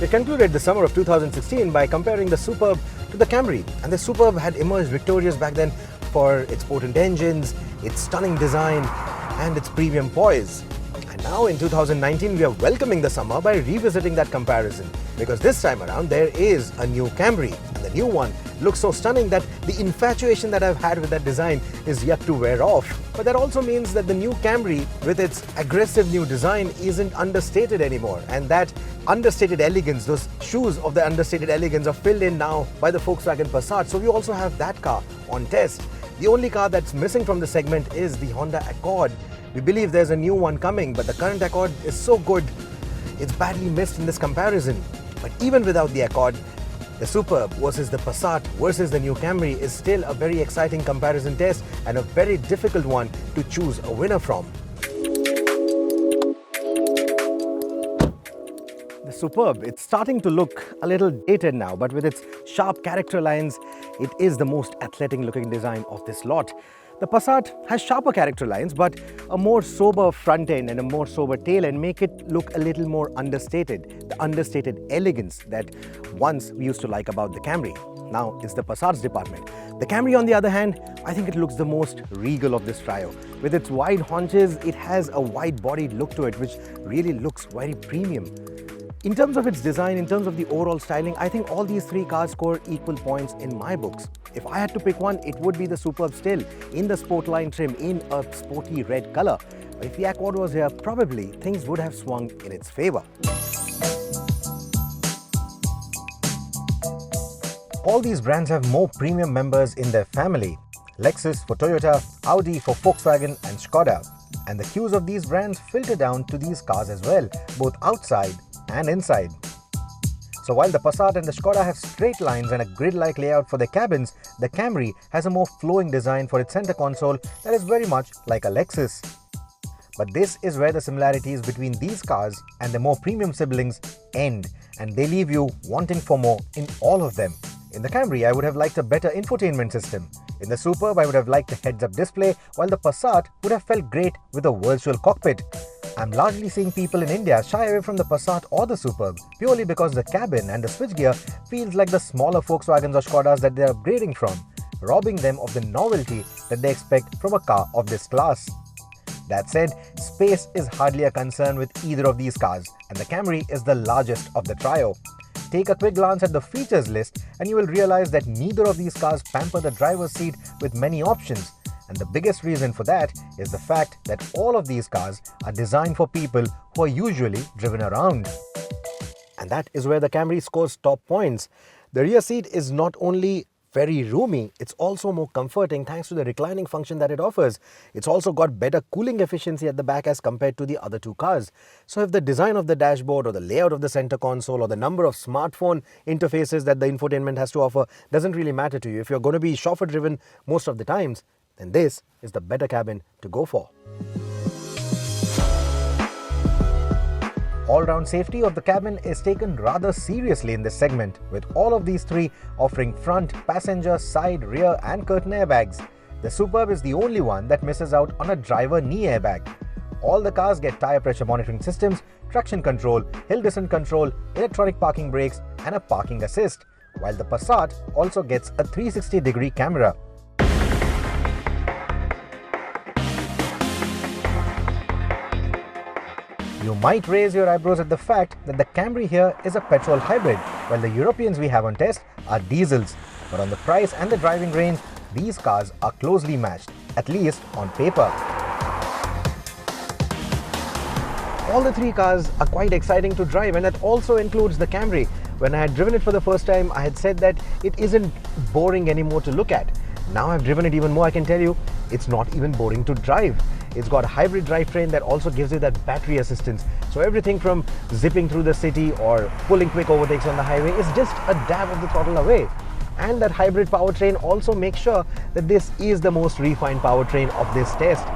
We concluded the summer of 2016 by comparing the Superb to the Camry, and the Superb had emerged victorious back then for its potent engines, its stunning design and its premium poise. And now in 2019 we are welcoming the summer by revisiting that comparison, because this time around there is a new Camry, and the new one looks so stunning that the infatuation that I've had with that design is yet to wear off. But that also means that the new Camry with its aggressive new design isn't understated anymore, and that understated elegance, those shoes of the understated elegance are filled in now by the Volkswagen Passat. So we also have that car on test. The only car that's missing from the segment is the Honda Accord. We believe there's a new one coming, but the current Accord is so good, it's badly missed in this comparison. But even without the Accord, the Superb versus the Passat versus the new Camry is still a very exciting comparison test and a very difficult one to choose a winner from. The Superb, it's starting to look a little dated now, but with its sharp character lines, it is the most athletic looking design of this lot. The Passat has sharper character lines, but a more sober front end and a more sober tail end make it look a little more understated. The understated elegance that once we used to like about the Camry. Now it's the Passat's department. The Camry, on the other hand, I think it looks the most regal of this trio. With its wide haunches, it has a wide-bodied look to it, which really looks very premium. In terms of its design, in terms of the overall styling, I think all these three cars score equal points in my books. If I had to pick one, it would be the Superb still, in the Sportline trim, in a sporty red color. But if the Accord was here, probably things would have swung in its favor. All these brands have more premium members in their family. Lexus for Toyota, Audi for Volkswagen and Skoda. And the cues of these brands filter down to these cars as well, both outside and inside. So while the Passat and the Skoda have straight lines and a grid-like layout for their cabins, the Camry has a more flowing design for its center console that is very much like a Lexus. But this is where the similarities between these cars and the more premium siblings end, and they leave you wanting for more in all of them. In the Camry, I would have liked a better infotainment system. In the Superb, I would have liked a heads-up display, while the Passat would have felt great with a virtual cockpit. I'm largely seeing people in India shy away from the Passat or the Superb purely because the cabin and the switchgear feels like the smaller Volkswagens or Skodas that they're upgrading from, robbing them of the novelty that they expect from a car of this class. That said, space is hardly a concern with either of these cars, and the Camry is the largest of the trio. Take a quick glance at the features list and you will realize that neither of these cars pamper the driver's seat with many options. And the biggest reason for that is the fact that all of these cars are designed for people who are usually driven around. And that is where the Camry scores top points. The rear seat is not only very roomy, it's also more comforting thanks to the reclining function that it offers. It's also got better cooling efficiency at the back as compared to the other two cars. So if the design of the dashboard or the layout of the center console or the number of smartphone interfaces that the infotainment has to offer doesn't really matter to you, if you're going to be chauffeur driven most of the times, then this is the better cabin to go for. All-round safety of the cabin is taken rather seriously in this segment, with all of these three offering front, passenger, side, rear and curtain airbags. The Superb is the only one that misses out on a driver knee airbag. All the cars get tire pressure monitoring systems, traction control, hill descent control, electronic parking brakes and a parking assist, while the Passat also gets a 360-degree camera. You might raise your eyebrows at the fact that the Camry here is a petrol hybrid, while the Europeans we have on test are diesels. But on the price and the driving range, these cars are closely matched, at least on paper. All the three cars are quite exciting to drive, and that also includes the Camry. When I had driven it for the first time, I had said that it isn't boring anymore to look at. Now I've driven it even more, I can tell you, it's not even boring to drive. It's got a hybrid drivetrain that also gives you that battery assistance. So everything from zipping through the city or pulling quick overtakes on the highway is just a dab of the throttle away. And that hybrid powertrain also makes sure that this is the most refined powertrain of this test.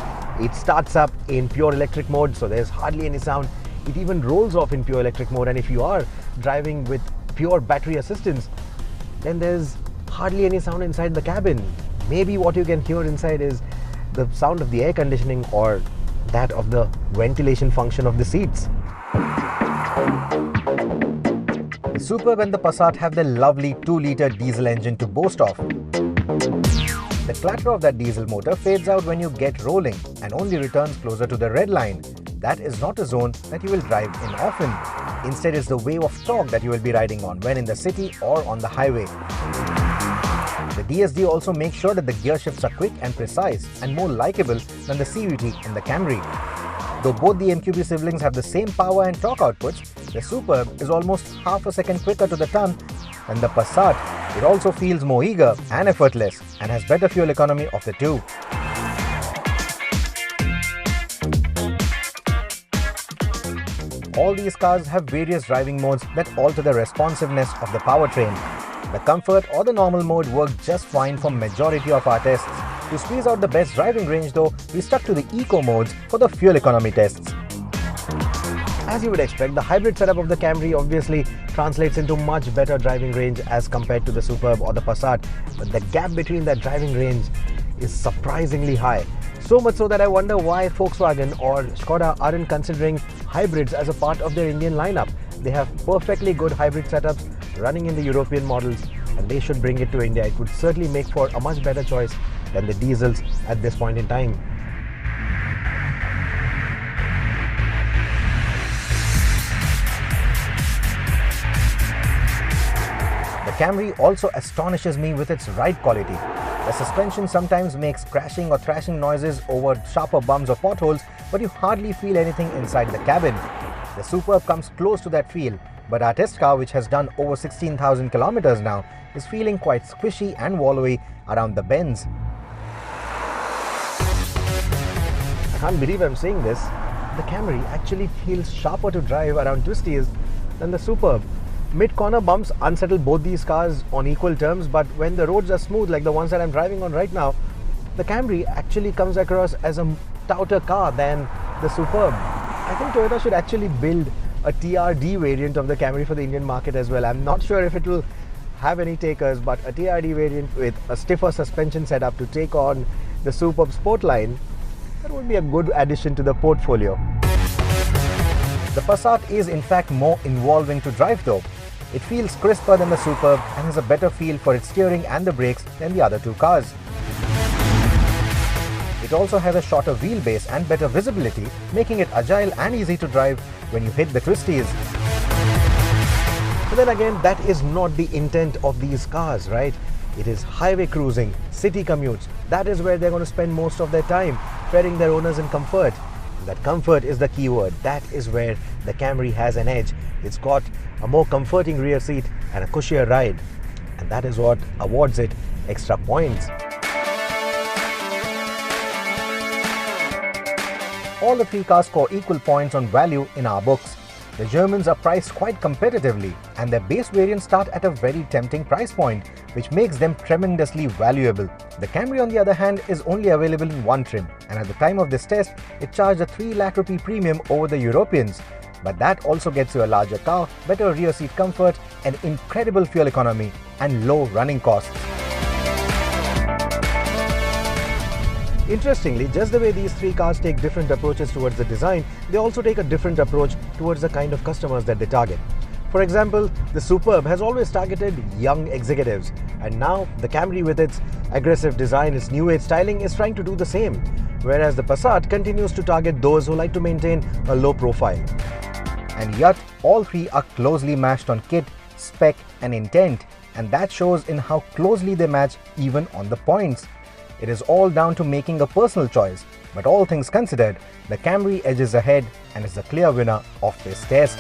It starts up in pure electric mode, so there's hardly any sound. It even rolls off in pure electric mode, and if you are driving with pure battery assistance, then there's hardly any sound inside the cabin. Maybe what you can hear inside is the sound of the air conditioning or that of the ventilation function of the seats. Superb and the Passat have the lovely 2-liter diesel engine to boast of. The clatter of that diesel motor fades out when you get rolling and only returns closer to the red line. That is not a zone that you will drive in often. Instead, it's the wave of torque that you will be riding on when in the city or on the highway. The DSD also makes sure that the gear shifts are quick and precise and more likable than the CVT in the Camry. Though both the MQB siblings have the same power and torque outputs, the Superb is almost half a second quicker to the ton than the Passat. It also feels more eager and effortless and has better fuel economy of the two. All these cars have various driving modes that alter the responsiveness of the powertrain. The comfort or the normal mode worked just fine for majority of our tests. To squeeze out the best driving range though, we stuck to the eco modes for the fuel economy tests. As you would expect, the hybrid setup of the Camry obviously translates into much better driving range as compared to the Superb or the Passat, but the gap between that driving range is surprisingly high. So much so that I wonder why Volkswagen or Skoda aren't considering hybrids as a part of their Indian lineup. They have perfectly good hybrid setups running in the European models and they should bring it to India. It would certainly make for a much better choice than the diesels at this point in time. The Camry also astonishes me with its ride quality. The suspension sometimes makes crashing or thrashing noises over sharper bumps or potholes, but you hardly feel anything inside the cabin. The Superb comes close to that feel, but our test car, which has done over 16,000 kilometers now, is feeling quite squishy and wallowy around the bends. I can't believe I'm saying this. The Camry actually feels sharper to drive around twisties than the Superb. Mid-corner bumps unsettle both these cars on equal terms, but when the roads are smooth like the ones that I'm driving on right now, the Camry actually comes across as a stouter car than the Superb. I think Toyota should actually build a TRD variant of the Camry for the Indian market as well. I'm not sure if it will have any takers, but a TRD variant with a stiffer suspension setup to take on the Superb Sport line, that would be a good addition to the portfolio. The Passat is in fact more involving to drive though. It feels crisper than the Superb and has a better feel for its steering and the brakes than the other two cars. It also has a shorter wheelbase and better visibility, making it agile and easy to drive when you hit the twisties. But then again, that is not the intent of these cars, right? It is highway cruising, city commutes. That is where they're going to spend most of their time, ferrying their owners in comfort. And that comfort is the key word. That is where the Camry has an edge. It's got a more comforting rear seat and a cushier ride. And that is what awards it extra points. All the three cars score equal points on value in our books. The Germans are priced quite competitively and their base variants start at a very tempting price point, which makes them tremendously valuable. The Camry on the other hand is only available in one trim, and at the time of this test, it charged a 3 lakh rupee premium over the Europeans. But that also gets you a larger car, better rear seat comfort, an incredible fuel economy and low running costs. Interestingly, just the way these three cars take different approaches towards the design, they also take a different approach towards the kind of customers that they target. For example, the Superb has always targeted young executives, and now the Camry with its aggressive design, its new age styling is trying to do the same, whereas the Passat continues to target those who like to maintain a low profile. And yet, all three are closely matched on kit, spec and intent, and that shows in how closely they match even on the points. It is all down to making a personal choice, but all things considered, the Camry edges ahead and is the clear winner of this test.